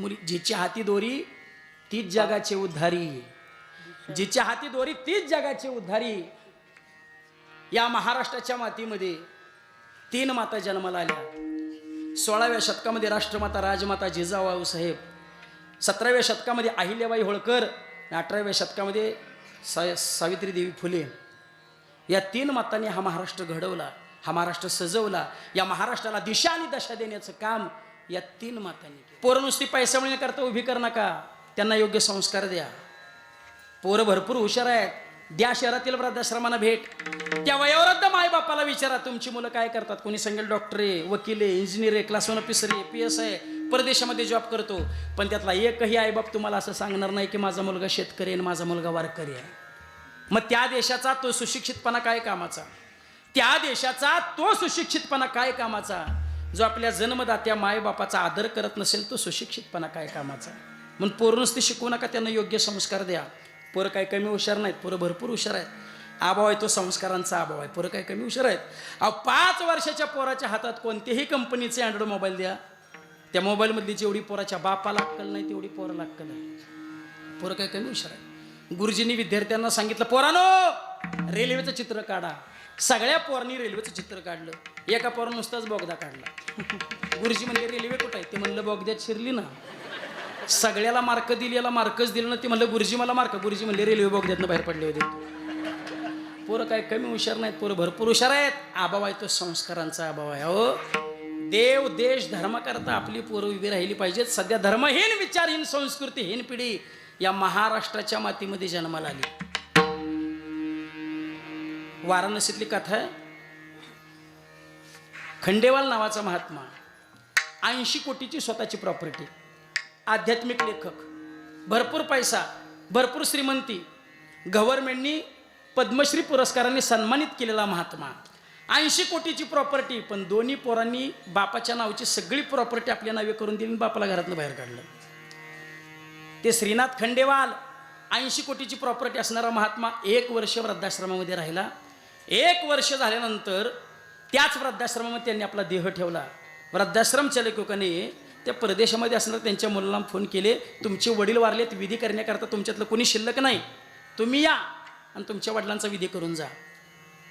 मुली जिच्या हाती दोरी तीच जगाचे उद्धारी, जिच्या हाती दोरी तीच जगाचे उद्धारी. या महाराष्ट्राच्या मातीमध्ये 3 माता जन्माला आल्या. 16व्या शतकामध्ये राष्ट्रमाता राजमाता जिजाऊ साहेब, 17व्या शतकामध्ये अहिल्याबाई होळकर, 18व्या शतकामध्ये सावित्री देवी फुले. या 3 मातांनी हा महाराष्ट्र घडवला, हा महाराष्ट्र सजवला. या महाराष्ट्राला दिशा आणि दशा देण्याचं काम या 3 मातांनी केलं. पोरं नुसती पैसा मिळण्याकरता उभी कर नका, त्यांना योग्य संस्कार द्या. पोरं भरपूर हुशार आहेत, द्या शहरातील वृद्धाश्रमांना भेट. त्या वयोवृद्ध मायबापाला विचारा तुमची मुलं काय करतात. कोणी सांगेल डॉक्टर आहे, वकील आहे, इंजिनियर आहे, क्लास 1 ऑफिसर आहे, PS आहे, परदेशामध्ये जॉब करतो. पण त्यातला एकही आईबाप तुम्हाला असं सांगणार नाही की माझा मुलगा शेतकरी आहे आणि माझा मुलगा वारकरी आहे. मग त्या देशाचा तो सुशिक्षितपणा काय कामाचा, त्या देशाचा तो सुशिक्षितपणा काय कामाचा. जो आपल्या जन्मदात्या मायबापाचा आदर करत नसेल तो सुशिक्षितपणा काय कामाचा. म्हणून पोरं नुसती शिकवू नका, त्यांना योग्य संस्कार द्या. पोरं काय कमी हुशार नाहीत, पोरं भरपूर हुशार आहेत. आभाव आहे तो संस्कारांचा अभाव आहे. पोरं काय कमी हुशार आहेत. 5 वर्षाच्या पोराच्या हातात कोणत्याही कंपनीचे अँड्रॉइड मोबाईल द्या, त्या मोबाईलमधली जेवढी पोराच्या बापाला अक्कल नाही तेवढी पोराला अक्कल आहे. पोरं काय कमी हुशार आहे. गुरुजींनी विद्यार्थ्यांना सांगितलं, पोरानो रेल्वेचं चित्र काढा. सगळ्या पोरांनी रेल्वेचं चित्र काढलं. एका पोरानं नुसताच बोगदा काढला. गुरुजी म्हणजे रेल्वे कुठं आहे ते म्हणलं बोगद्यात शिरली ना. सगळ्याला मार्क दिली, याला मार्कच दिलं ना. ते म्हणलं गुरुजी मला मार्क. गुरुजी म्हणले रेल्वे बोगद्यातनं बाहेर पडले होते. पोरं काय कमी हुशार नाहीत, पोरं भरपूर हुशार आहेत. अभाव आहे तो संस्कारांचा अभाव आहे. हो, देव देश धर्म करता आपली पोरं उभी राहिली पाहिजेत. सध्या धर्महीन विचारहीन संस्कृतीहीन पिढी या महाराष्ट्राच्या मातीमध्ये जन्माला आली. वाराणसीतली कथा आहे. खंडेवाल नावाचा महात्मा, 80 कोटीची स्वतःची प्रॉपर्टी, आध्यात्मिक लेखक, भरपूर पैसा, भरपूर श्रीमंती, गव्हर्नमेंटनी पद्मश्री पुरस्काराने सन्मानित केलेला महात्मा. 80 कोटीची प्रॉपर्टी, पण दोन्ही पोरांनी बापाच्या नावाची सगळी प्रॉपर्टी आपल्या नावे करून दिली, बापाला घरातनं बाहेर काढलं. ते श्रीनाथ खंडेवाल 80 कोटीची प्रॉपर्टी असणारा महात्मा 1 वर्ष वृद्धाश्रमामध्ये राहिला. 1 वर्ष झाल्यानंतर त्याच वृद्धाश्रमामध्ये त्यांनी आपला देह ठेवला. वृद्धाश्रम चालकाने त्या परदेशामध्ये असणाऱ्या त्यांच्या मुलाला फोन केले, तुमचे वडील वारलेत, विधी करण्याकरता तुमच्यातलं कोणी शिल्लक नाही, तुम्ही या आणि तुमच्या वडिलांचा विधी करून जा.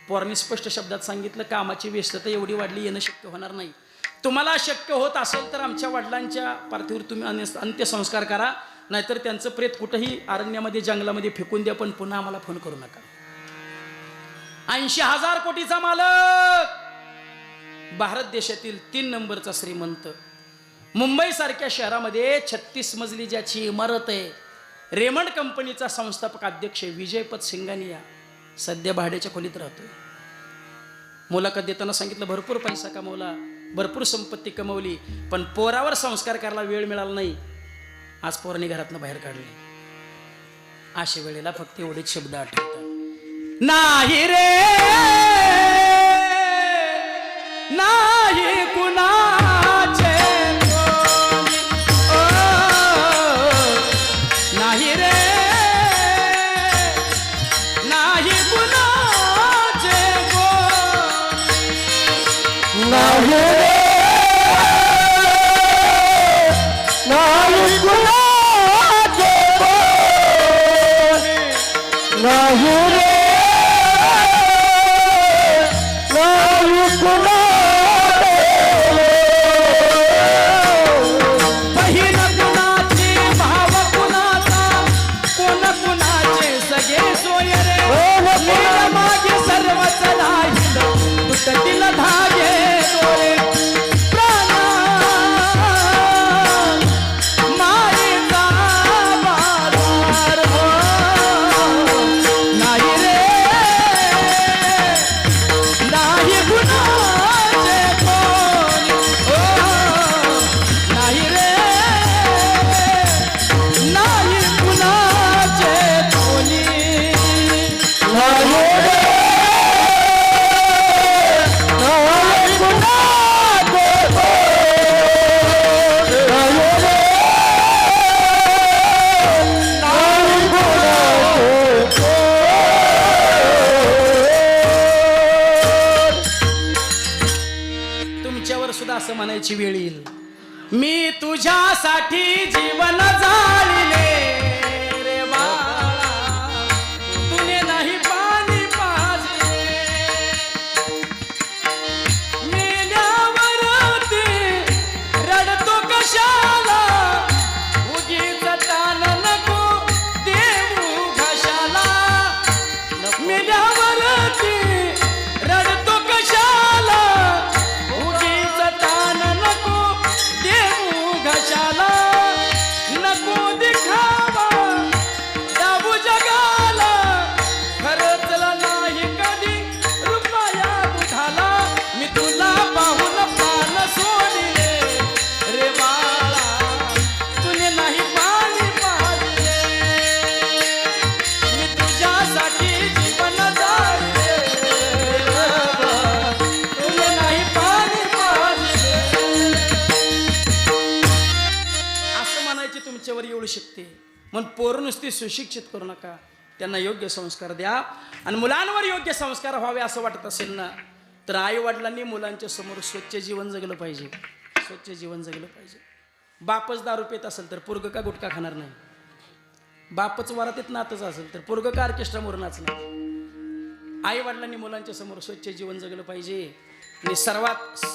पोरांनी स्पष्ट शब्दात सांगितलं, कामाची व्यस्तता एवढी वाढली, येणं शक्य होणार नाही. तुम्हाला शक्य होत असेल तर आमच्या वडिलांच्या पार्थिवावर तुम्ही अंत्यसंस्कार करा, नाहीतर त्यांचं प्रेत कुठंही अरण्यामध्ये जंगलामध्ये फेकून द्या, पण पुन्हा आम्हाला फोन करू नका. 80,000 कोटीचा मालक, भारत देशातील 3 नंबरचा श्रीमंत, मुंबई सारख्या शहरामध्ये 36 मजली ज्याची इमारत आहे, रेमंड कंपनीचा संस्थापक अध्यक्ष विजयपत सिंघानिया सध्या भाड्याच्या खोलीत राहतोय. मुलाखत देताना सांगितलं, भरपूर पैसा कमवला, भरपूर संपत्ती कमवली, पण पोरावर संस्कार करायला वेळ मिळाला नाही. आज पोरांनी घरातनं बाहेर काढले. अशा वेळेला फक्त एवढेच शब्द आठवतात, नाही रे नाही कुणाचे कोणी, नाही रे नाही कुणाचे कोणी, नाही रे नाही कुणाचे कोणी, नाही रे नाही कुणाचे. बहीण कुणाची, भाव कुणाचा, कोण कुणाचे सगळे सोय रे. मागे सर्वच राहील तुटतील धागे डोळे, प्राणा मायेचा बाजार हो. नाही रे नाही कुणाचे कोणी, नाही रे नाही कुणाचे कोणी, नाही रे नाही कुणाचे कोणी, नाही रे नाही कुणाचे कोणी. तुमच्यावर सुद्धा असं म्हणायची वेळ येईल, मी तू तुझ्यासाठी जीवन जाळले रे बाळा, तुने नाही पाणी पाजले. मेल्यावरती रडतो कशाला, उगीच ताण नको देऊ घशाला. मेल्यावरती रडतो कशाला, उगीच ताण नको देऊ घशाला. नको दिखावा दाबू जगाला, खरंचला नाही कधी रुपया बुधाला. मी तुला पाहून पान सोडले रे बाळा, तुने नाही पाणी पाजले. मी तुझ्यासाठी जीवन जाळले रे बाबा, तुने नाही पाणी पाजले. असं म्हणायची तुमच्यावर येऊ शकते. म्हणून पोरं नुसती सुशिक्षित करू नका, त्यांना योग्य संस्कार द्या. आणि मुलांवर योग्य संस्कार व्हावे असं वाटत असेल ना, तर आई वडिलांनी मुलांच्या समोर स्वच्छ जीवन जगलं पाहिजे. स्वच्छ जीवन जगलं पाहिजे. बापच दारू पित असेल तर पोरगं का गुटखा खाणार नाही. बापच वरातीत नातच असेल तर पोरगं का ऑर्केस्ट्रामोर नाचणार. आई वडिलांनी मुलांच्या समोर स्वच्छ जीवन जगलं पाहिजे. आणि सर्वात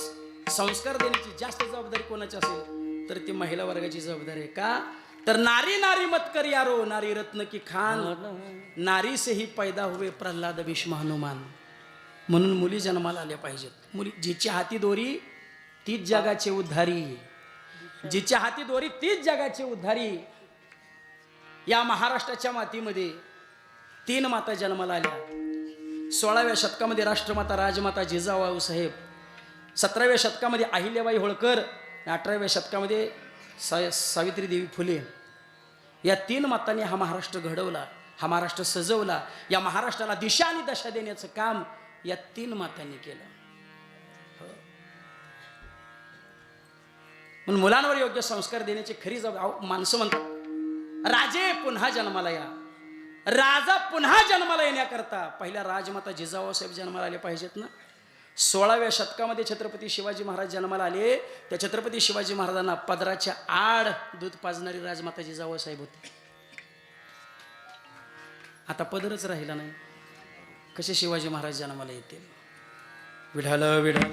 संस्कार देण्याची जास्त जबाबदारी कोणाची असेल तर ती महिला वर्गाची जबाबदारी आहे. का तर नारी नारी मत कर यारो, नारी रत्न की खान, नारी से ही पैदा हुए प्रल्हाद भीष्म हनुमान. म्हणून मुली जन्माला आल्या पाहिजेत. मुली जिच्या हाती दोरी तीच जगाचे उद्धारी, जिच्या हाती दोरी तीच जगाचे उद्धारी. या महाराष्ट्राच्या मातीमध्ये 3 माता जन्माला आल्या. 16व्या शतकामध्ये राष्ट्रमाता राजमाता जिजाऊ साहेब, 17व्या शतकामध्ये अहिल्याबाई होळकर, 18व्या शतकामध्ये सावित्री देवी फुले. या 3 मातांनी हा महाराष्ट्र घडवला, हा महाराष्ट्र सजवला. या महाराष्ट्राला दिशा आणि दशा देण्याचं काम या 3 मातांनी केलं. म्हणून मुलांवर योग्य संस्कार देण्याची खरी जबाबदारी. माणसं म्हणतात राजे पुन्हा जन्माला या. राजा पुन्हा जन्माला येण्याकरता पहिल्या राजमाता जिजाऊ साहेब जन्माला आले पाहिजेत ना. 16व्या शतकामध्ये छत्रपती शिवाजी महाराज जन्माला आले. त्या छत्रपती शिवाजी महाराजांना पदराच्या आड दूध पाजणारी राजमाता जिजाऊ साहेब होते. आता पदरच राहिला नाही, कसे शिवाजी महाराज जन्माला येतील. विढाल विढाल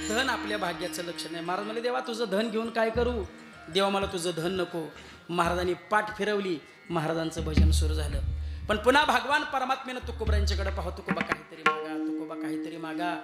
धन आपल्या भाग्याचं लक्षण नाही. महाराज म्हणले देवा तुझं धन घेऊन काय करू. देवा मला तुझं धन नको. महाराजांनी पाठ फिरवली, महाराजांचं भजन सुरू झालं. पण पुन्हा भगवान परमात्म्यानं तुकोबरांच्याकडे पाहतो, तुकोबा काहीतरी मागा, तुकोबा काहीतरी मागा.